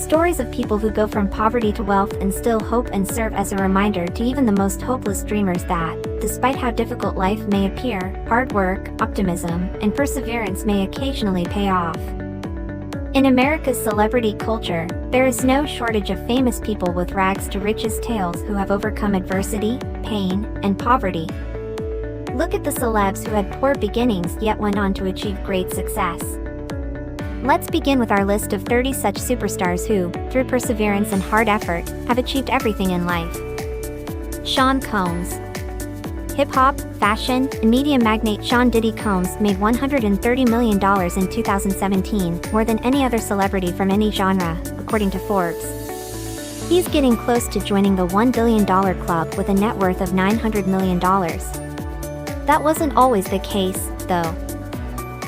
Stories of people who go from poverty to wealth instill hope and serve as a reminder to even the most hopeless dreamers that, despite how difficult life may appear, hard work, optimism, and perseverance may occasionally pay off. In America's celebrity culture, there is no shortage of famous people with rags to riches tales who have overcome adversity, pain, and poverty. Look at the celebs who had poor beginnings yet went on to achieve great success. Let's begin with our list of 30 such superstars who, through perseverance and hard effort, have achieved everything in life. Sean Combs. Hip-hop, fashion, and media magnate Sean Diddy Combs made $130 million in 2017, more than any other celebrity from any genre, according to Forbes. He's getting close to joining the $1 billion club with a net worth of $900 million. That wasn't always the case, though.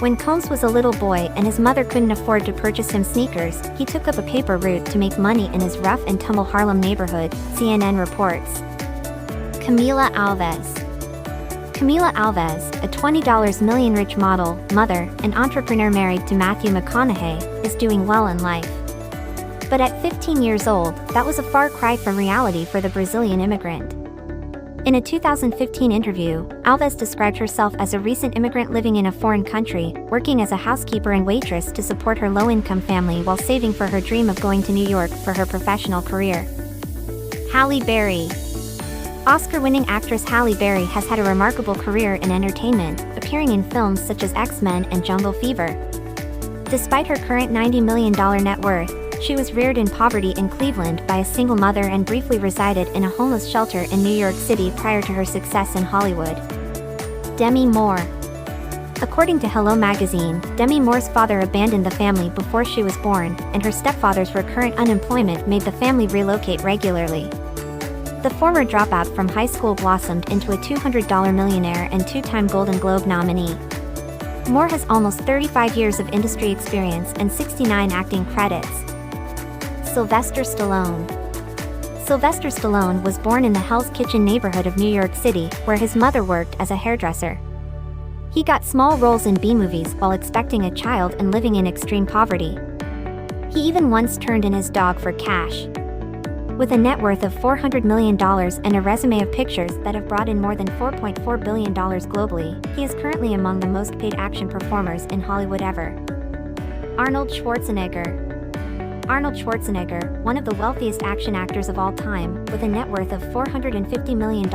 When Combs was a little boy and his mother couldn't afford to purchase him sneakers, he took up a paper route to make money in his rough-and-tumble Harlem neighborhood, CNN reports. Camila Alves. Camila Alves, a $20 million rich model, mother, and entrepreneur married to Matthew McConaughey, is doing well in life. But at 15 years old, that was a far cry from reality for the Brazilian immigrant. In a 2015 interview, Alves described herself as a recent immigrant living in a foreign country, working as a housekeeper and waitress to support her low-income family while saving for her dream of going to New York for her professional career. Halle Berry. Oscar-winning actress Halle Berry has had a remarkable career in entertainment, appearing in films such as X-Men and Jungle Fever. Despite her current $90 million net worth, she was reared in poverty in Cleveland by a single mother and briefly resided in a homeless shelter in New York City prior to her success in Hollywood. Demi Moore. According to Hello magazine, Demi Moore's father abandoned the family before she was born, and her stepfather's recurrent unemployment made the family relocate regularly. The former dropout from high school blossomed into a $200 millionaire and two-time Golden Globe nominee. Moore has almost 35 years of industry experience and 69 acting credits. Sylvester Stallone. Sylvester Stallone was born in the Hell's Kitchen neighborhood of New York City, where his mother worked as a hairdresser. He got small roles in B-movies while expecting a child and living in extreme poverty. He even once turned in his dog for cash. With a net worth of $400 million and a resume of pictures that have brought in more than $4.4 billion globally, he is currently among the most paid action performers in Hollywood ever. Arnold Schwarzenegger. Arnold Schwarzenegger, one of the wealthiest action actors of all time, with a net worth of $450 million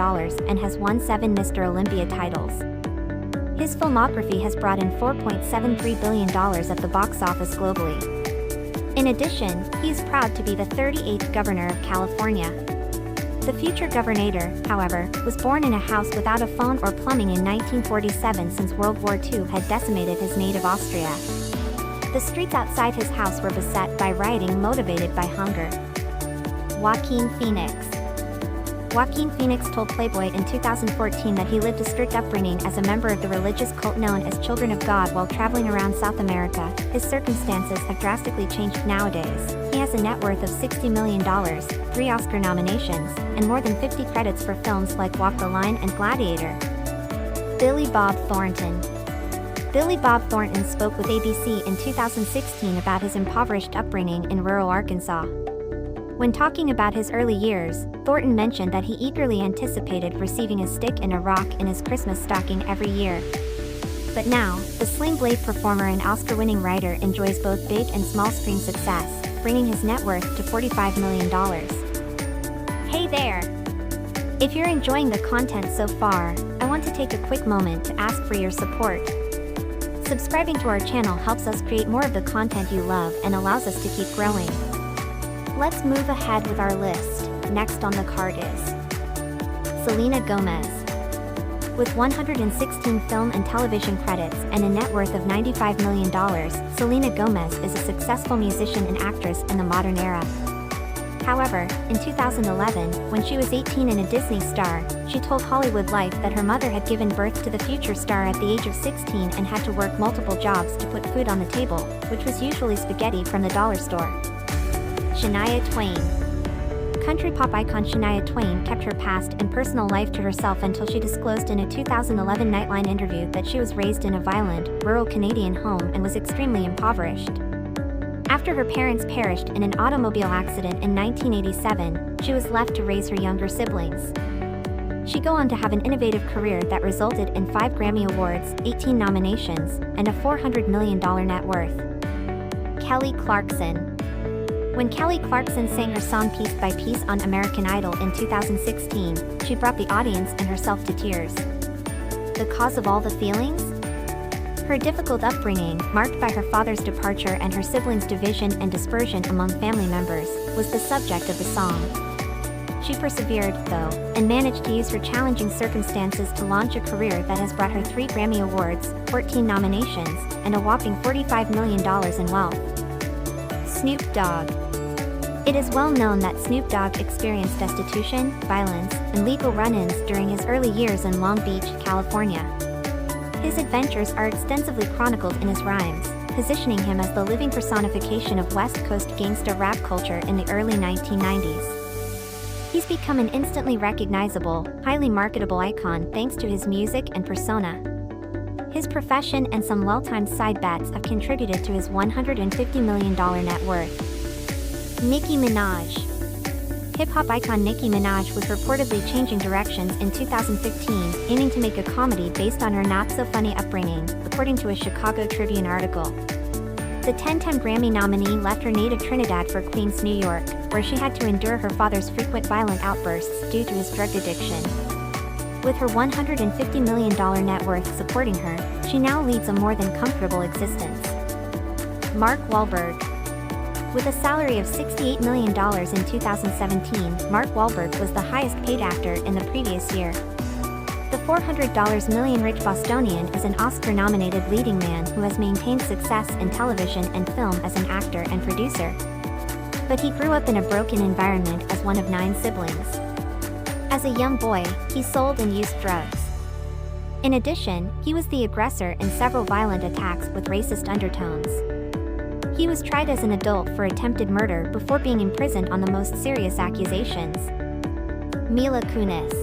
and has won 7 Mr. Olympia titles. His filmography has brought in $4.73 billion at the box office globally. In addition, he is proud to be the 38th governor of California. The future governor, however, was born in a house without a phone or plumbing in 1947 since World War II had decimated his native Austria. The streets outside his house were beset by rioting motivated by hunger. Joaquin Phoenix. Joaquin Phoenix told Playboy in 2014 that he lived a strict upbringing as a member of the religious cult known as Children of God while traveling around South America. His circumstances have drastically changed nowadays. He has a net worth of $60 million, 3 Oscar nominations, and more than 50 credits for films like Walk the Line and Gladiator. Billy Bob Thornton. Billy Bob Thornton spoke with ABC in 2016 about his impoverished upbringing in rural Arkansas. When talking about his early years, Thornton mentioned that he eagerly anticipated receiving a stick and a rock in his Christmas stocking every year. But now, the Sling Blade performer and Oscar-winning writer enjoys both big and small screen success, bringing his net worth to $45 million. Hey there! If you're enjoying the content so far, I want to take a quick moment to ask for your support. Subscribing to our channel helps us create more of the content you love and allows us to keep growing. Let's move ahead with our list. Next on the card is Selena Gomez. With 116 film and television credits and a net worth of $95 million, Selena Gomez is a successful musician and actress in the modern era. However, in 2011, when she was 18 and a Disney star, she told Hollywood Life that her mother had given birth to the future star at the age of 16 and had to work multiple jobs to put food on the table, which was usually spaghetti from the dollar store. Shania Twain. Country pop icon Shania Twain kept her past and personal life to herself until she disclosed in a 2011 Nightline interview that she was raised in a violent, rural Canadian home and was extremely impoverished. After her parents perished in an automobile accident in 1987, she was left to raise her younger siblings. She'd go on to have an innovative career that resulted in 5 Grammy Awards, 18 nominations, and a $400 million net worth. Kelly Clarkson. When Kelly Clarkson sang her song Piece by Piece on American Idol in 2016, she brought the audience and herself to tears. The cause of all the feelings? Her difficult upbringing, marked by her father's departure and her siblings' division and dispersion among family members, was the subject of the song. She persevered, though, and managed to use her challenging circumstances to launch a career that has brought her 3 Grammy Awards, 14 nominations, and a whopping $45 million in wealth. Snoop Dogg. It is well known that Snoop Dogg experienced destitution, violence, and legal run-ins during his early years in Long Beach, California. His adventures are extensively chronicled in his rhymes, positioning him as the living personification of West Coast gangsta rap culture in the early 1990s. He's become an instantly recognizable, highly marketable icon thanks to his music and persona. His profession and some well-timed side bets have contributed to his $150 million net worth. Nicki Minaj. Hip-hop icon Nicki Minaj was reportedly changing directions in 2015, aiming to make a comedy based on her not-so-funny upbringing, according to a Chicago Tribune article. The 10-time Grammy nominee left her native Trinidad for Queens, New York, where she had to endure her father's frequent violent outbursts due to his drug addiction. With her $150 million net worth supporting her, she now leads a more than comfortable existence. Mark Wahlberg. With a salary of $68 million in 2017, Mark Wahlberg was the highest-paid actor in the previous year. The $400 million rich Bostonian is an Oscar-nominated leading man who has maintained success in television and film as an actor and producer. But he grew up in a broken environment as one of 9 siblings. As a young boy, he sold and used drugs. In addition, he was the aggressor in several violent attacks with racist undertones. He was tried as an adult for attempted murder before being imprisoned on the most serious accusations. Mila Kunis.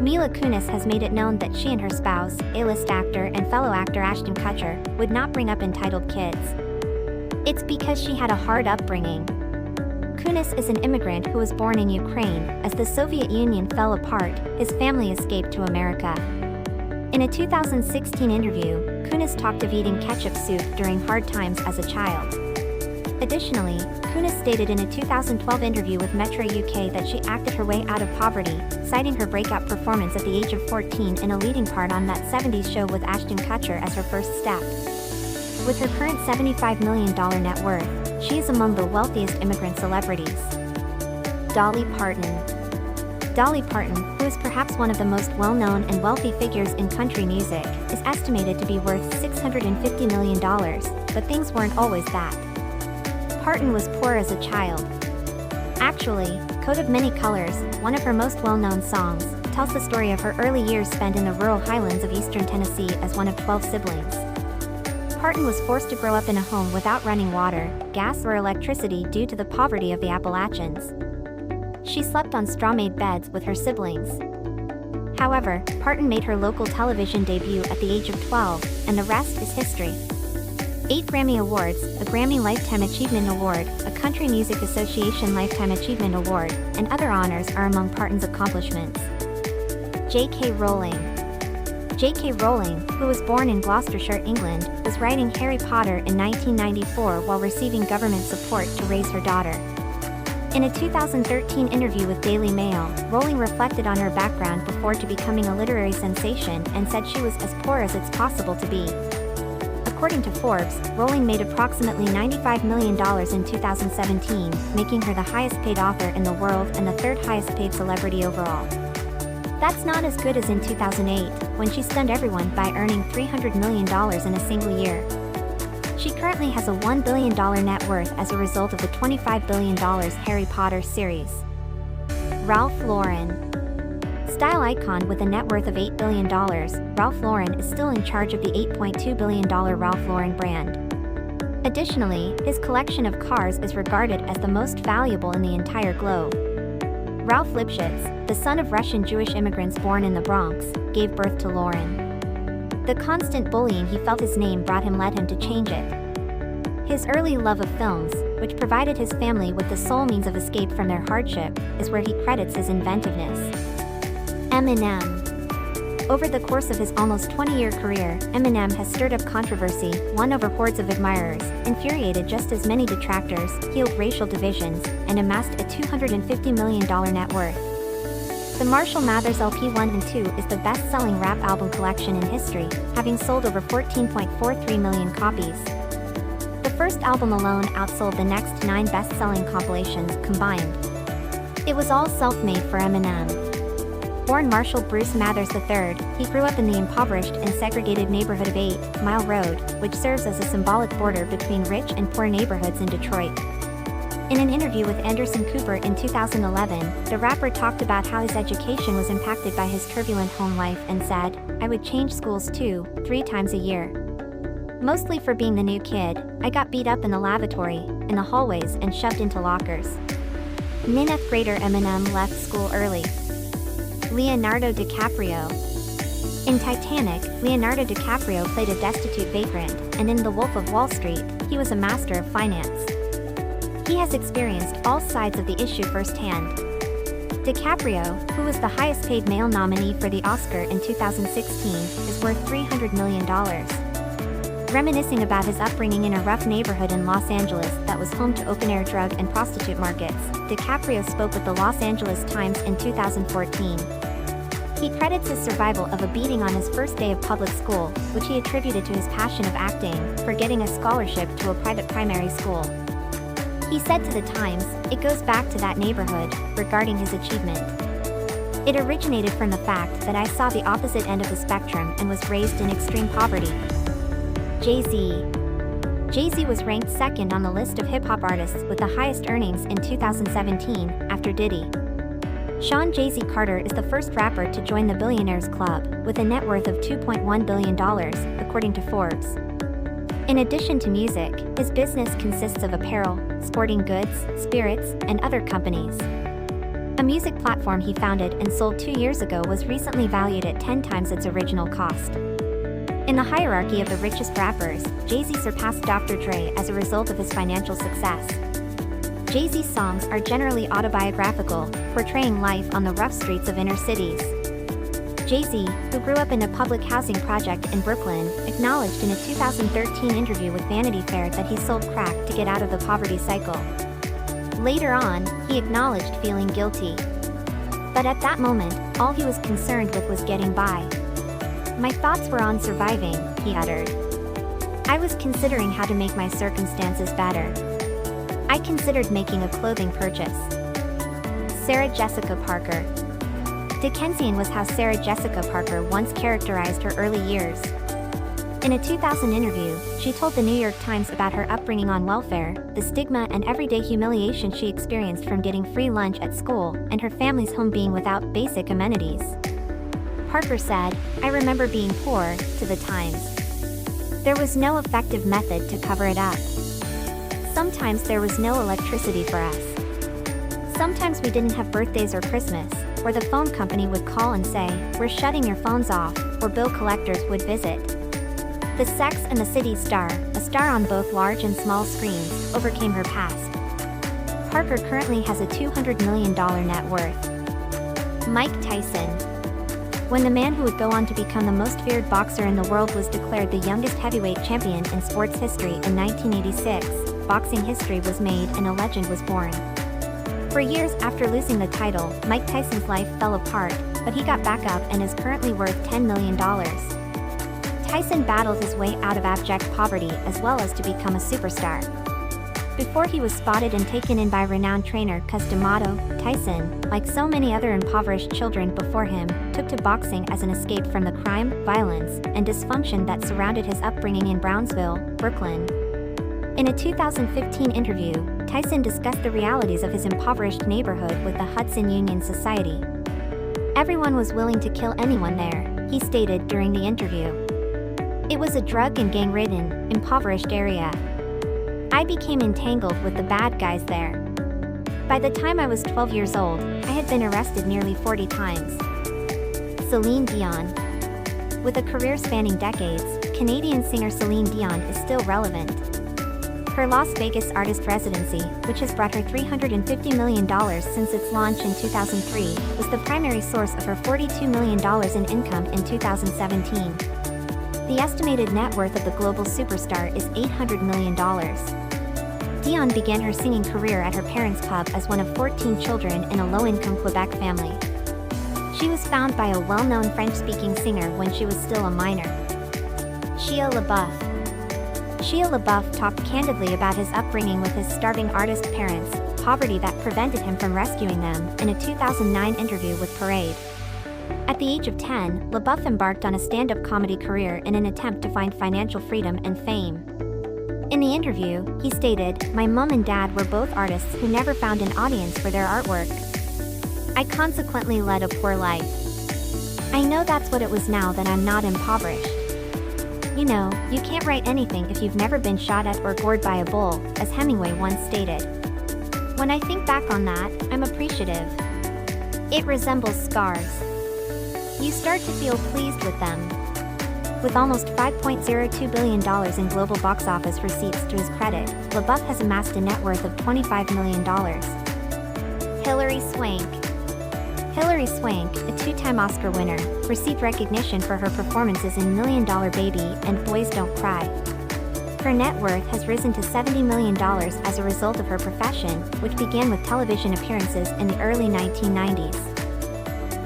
Mila Kunis has made it known that she and her spouse, A-list actor and fellow actor Ashton Kutcher, would not bring up entitled kids. It's because she had a hard upbringing. Kunis is an immigrant who was born in Ukraine. As the Soviet Union fell apart, his family escaped to America. In a 2016 interview, Kunis talked of eating ketchup soup during hard times as a child. Additionally, Kunis stated in a 2012 interview with Metro UK that she acted her way out of poverty, citing her breakout performance at the age of 14 in a leading part on That 70s Show with Ashton Kutcher as her first step. With her current $75 million net worth, she is among the wealthiest immigrant celebrities. Dolly Parton. Dolly Parton, who is perhaps one of the most well-known and wealthy figures in country music, is estimated to be worth $650 million, but things weren't always that. Parton was poor as a child. Actually, Coat of Many Colors, one of her most well-known songs, tells the story of her early years spent in the rural highlands of eastern Tennessee as one of 12 siblings. Parton was forced to grow up in a home without running water, gas or electricity due to the poverty of the Appalachians. She slept on straw-made beds with her siblings. However, Parton made her local television debut at the age of 12, and the rest is history. 8 Grammy Awards, a Grammy Lifetime Achievement Award, a Country Music Association Lifetime Achievement Award, and other honors are among Parton's accomplishments. J.K. Rowling. J.K. Rowling, who was born in Gloucestershire, England, was writing Harry Potter in 1994 while receiving government support to raise her daughter. In a 2013 interview with Daily Mail, Rowling reflected on her background before becoming a literary sensation and said she was as poor as it's possible to be. According to Forbes, Rowling made approximately $95 million in 2017, making her the highest-paid author in the world and the 3rd highest-paid celebrity overall. That's not as good as in 2008, when she stunned everyone by earning $300 million in a single year. She currently has a $1 billion net worth as a result of the $25 billion Harry Potter series. Ralph Lauren. Style icon with a net worth of $8 billion, Ralph Lauren is still in charge of the $8.2 billion Ralph Lauren brand. Additionally, his collection of cars is regarded as the most valuable in the entire globe. Ralph Lipschitz, the son of Russian Jewish immigrants born in the Bronx, gave birth to Lauren. The constant bullying he felt his name brought him led him to change it. His early love of films, which provided his family with the sole means of escape from their hardship, is where he credits his inventiveness. Eminem. Over the course of his almost 20-year career, Eminem has stirred up controversy, won over hordes of admirers, infuriated just as many detractors, healed racial divisions, and amassed a $250 million net worth. The Marshall Mathers LP 1 and 2 is the best-selling rap album collection in history, having sold over 14.43 million copies. The first album alone outsold the next 9 best-selling compilations combined. It was all self-made for Eminem. Born Marshall Bruce Mathers III, he grew up in the impoverished and segregated neighborhood of 8 Mile Road, which serves as a symbolic border between rich and poor neighborhoods in Detroit. In an interview with Anderson Cooper in 2011, the rapper talked about how his education was impacted by his turbulent home life and said, "I would change schools 2-3 times a year. Mostly for being the new kid, I got beat up in the lavatory, in the hallways and shoved into lockers." Ninth grader Eminem left school early. Leonardo DiCaprio. In Titanic, Leonardo DiCaprio played a destitute vagrant, and in The Wolf of Wall Street, he was a master of finance. He has experienced all sides of the issue firsthand. DiCaprio, who was the highest-paid male nominee for the Oscar in 2016, is worth $300 million. Reminiscing about his upbringing in a rough neighborhood in Los Angeles that was home to open-air drug and prostitute markets, DiCaprio spoke with the Los Angeles Times in 2014. He credits his survival of a beating on his first day of public school, which he attributed to his passion of acting, for getting a scholarship to a private primary school. He said to the Times, "It goes back to that neighborhood," regarding his achievement. "It originated from the fact that I saw the opposite end of the spectrum and was raised in extreme poverty." Jay-Z. Jay-Z was ranked second on the list of hip-hop artists with the highest earnings in 2017, after Diddy. Sean Jay-Z Carter is the first rapper to join the Billionaires Club, with a net worth of $2.1 billion, according to Forbes. In addition to music, his business consists of apparel, sporting goods, spirits, and other companies. A music platform he founded and sold 2 years ago was recently valued at 10 times its original cost. In the hierarchy of the richest rappers, Jay-Z surpassed Dr. Dre as a result of his financial success. Jay-Z's songs are generally autobiographical, portraying life on the rough streets of inner cities. Jay-Z, who grew up in a public housing project in Brooklyn, acknowledged in a 2013 interview with Vanity Fair that he sold crack to get out of the poverty cycle. Later on, he acknowledged feeling guilty. But at that moment, all he was concerned with was getting by. "My thoughts were on surviving," he uttered. "I was considering how to make my circumstances better. I considered making a clothing purchase." Sarah Jessica Parker. Dickensian was how Sarah Jessica Parker once characterized her early years. In a 2000 interview, she told the New York Times about her upbringing on welfare, the stigma and everyday humiliation she experienced from getting free lunch at school, and her family's home being without basic amenities. Parker said, "I remember being poor," to the Times. "There was no effective method to cover it up. Sometimes there was no electricity for us. Sometimes we didn't have birthdays or Christmas, or the phone company would call and say, 'We're shutting your phones off,' or bill collectors would visit." The Sex and the City star, a star on both large and small screens, overcame her past. Parker currently has a $200 million net worth. Mike Tyson. When the man who would go on to become the most feared boxer in the world was declared the youngest heavyweight champion in sports history in 1986, boxing history was made and a legend was born. For years after losing the title, Mike Tyson's life fell apart, but he got back up and is currently worth $10 million. Tyson battled his way out of abject poverty as well as to become a superstar. Before he was spotted and taken in by renowned trainer Cus D'Amato, Tyson, like so many other impoverished children before him, took to boxing as an escape from the crime, violence, and dysfunction that surrounded his upbringing in Brownsville, Brooklyn. In a 2015 interview, Tyson discussed the realities of his impoverished neighborhood with the Hudson Union Society. "Everyone was willing to kill anyone there," he stated during the interview. "It was a drug and gang-ridden, impoverished area. I became entangled with the bad guys there. By the time I was 12 years old, I had been arrested nearly 40 times." Celine Dion. With a career spanning decades, Canadian singer Celine Dion is still relevant. Her Las Vegas artist residency, which has brought her $350 million since its launch in 2003, was the primary source of her $42 million in income in 2017. The estimated net worth of the global superstar is $800 million. Dion began her singing career at her parents' pub as one of 14 children in a low-income Quebec family. She was found by a well-known French-speaking singer when she was still a minor. Shia LaBeouf. Shia LaBeouf talked candidly about his upbringing with his starving artist parents, poverty that prevented him from rescuing them, in a 2009 interview with Parade. At the age of 10, LaBeouf embarked on a stand-up comedy career in an attempt to find financial freedom and fame. In the interview, he stated, "My mom and dad were both artists who never found an audience for their artwork. I consequently led a poor life. I know that's what it was now that I'm not impoverished. You know, you can't write anything if you've never been shot at or gored by a bull," as Hemingway once stated. "When I think back on that, I'm appreciative. It resembles scars. You start to feel pleased with them." With almost $5.02 billion in global box office receipts to his credit, LaBeouf has amassed a net worth of $25 million. Hilary Swank. Hilary Swank, a two-time Oscar winner, received recognition for her performances in $1 Million Baby and Boys Don't Cry. Her net worth has risen to $70 million as a result of her profession, which began with television appearances in the early 1990s.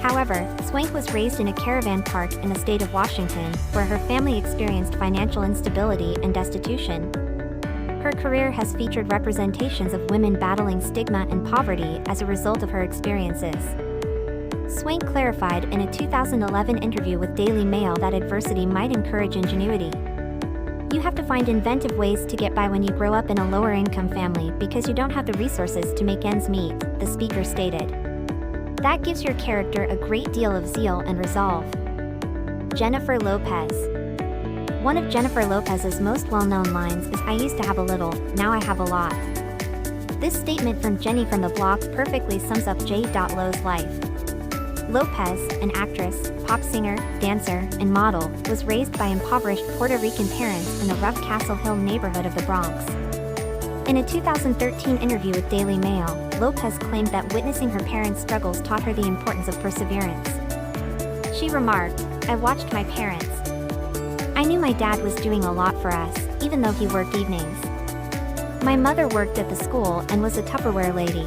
However, Swank was raised in a caravan park in the state of Washington, where her family experienced financial instability and destitution. Her career has featured representations of women battling stigma and poverty as a result of her experiences. Swank clarified in a 2011 interview with Daily Mail that adversity might encourage ingenuity. "You have to find inventive ways to get by when you grow up in a lower-income family because you don't have the resources to make ends meet," the speaker stated. "That gives your character a great deal of zeal and resolve." Jennifer Lopez. One of Jennifer Lopez's most well-known lines is, "I used to have a little, now I have a lot." This statement from Jenny from the Block perfectly sums up J. Lo's life. Lopez, an actress, pop singer, dancer, and model, was raised by impoverished Puerto Rican parents in the rough Castle Hill neighborhood of the Bronx. In a 2013 interview with Daily Mail, Lopez claimed that witnessing her parents' struggles taught her the importance of perseverance. She remarked, "I watched my parents. I knew my dad was doing a lot for us, even though he worked evenings. My mother worked at the school and was a Tupperware lady.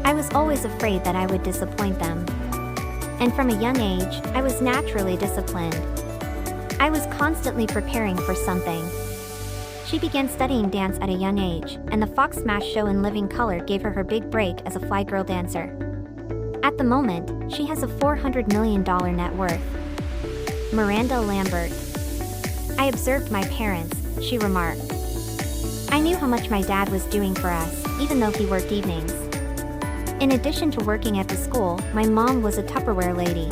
I was always afraid that I would disappoint them. And from a young age, I was naturally disciplined. I was constantly preparing for something." She began studying dance at a young age, and the Fox Smash show In Living Color gave her her big break as a fly girl dancer. At the moment, she has a $400 million net worth. Miranda Lambert. "I observed my parents," she remarked. "I knew how much my dad was doing for us, even though he worked evenings. In addition to working at the school, my mom was a Tupperware lady.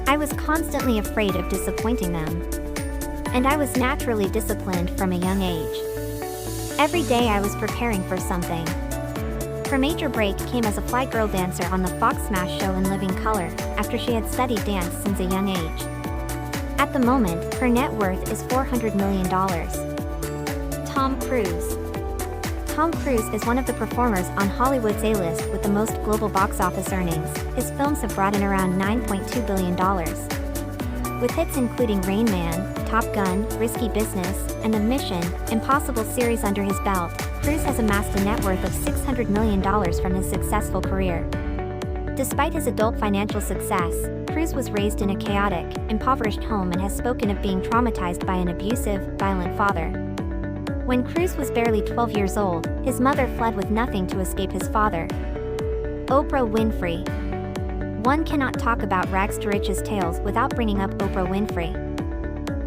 I was constantly afraid of disappointing them. And I was naturally disciplined from a young age. Every day I was preparing for something." Her major break came as a fly girl dancer on the Fox Smash show In Living Color, after she had studied dance since a young age. At the moment, her net worth is $400 million. Tom Cruise. Tom Cruise is one of the performers on Hollywood's A-list with the most global box office earnings. His films have brought in around $9.2 billion. With hits including Rain Man, Top Gun, Risky Business, and the Mission: Impossible series under his belt, Cruise has amassed a net worth of $600 million from his successful career. Despite his adult financial success, Cruise was raised in a chaotic, impoverished home and has spoken of being traumatized by an abusive, violent father. When Cruise was barely 12 years old, his mother fled with nothing to escape his father. Oprah Winfrey. One cannot talk about rags to riches tales without bringing up Oprah Winfrey.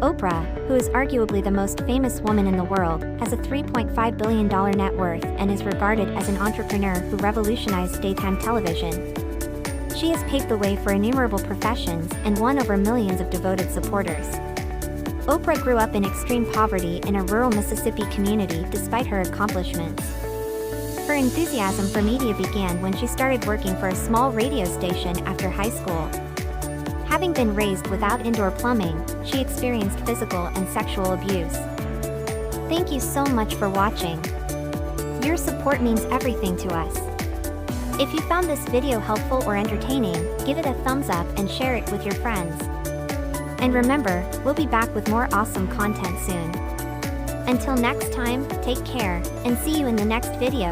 Oprah, who is arguably the most famous woman in the world, has a $3.5 billion net worth and is regarded as an entrepreneur who revolutionized daytime television. She has paved the way for innumerable professions and won over millions of devoted supporters. Oprah grew up in extreme poverty in a rural Mississippi community despite her accomplishments. Her enthusiasm for media began when she started working for a small radio station after high school. Having been raised without indoor plumbing, she experienced physical and sexual abuse. Thank you so much for watching. Your support means everything to us. If you found this video helpful or entertaining, give it a thumbs up and share it with your friends. And remember, we'll be back with more awesome content soon. Until next time, take care, and see you in the next video.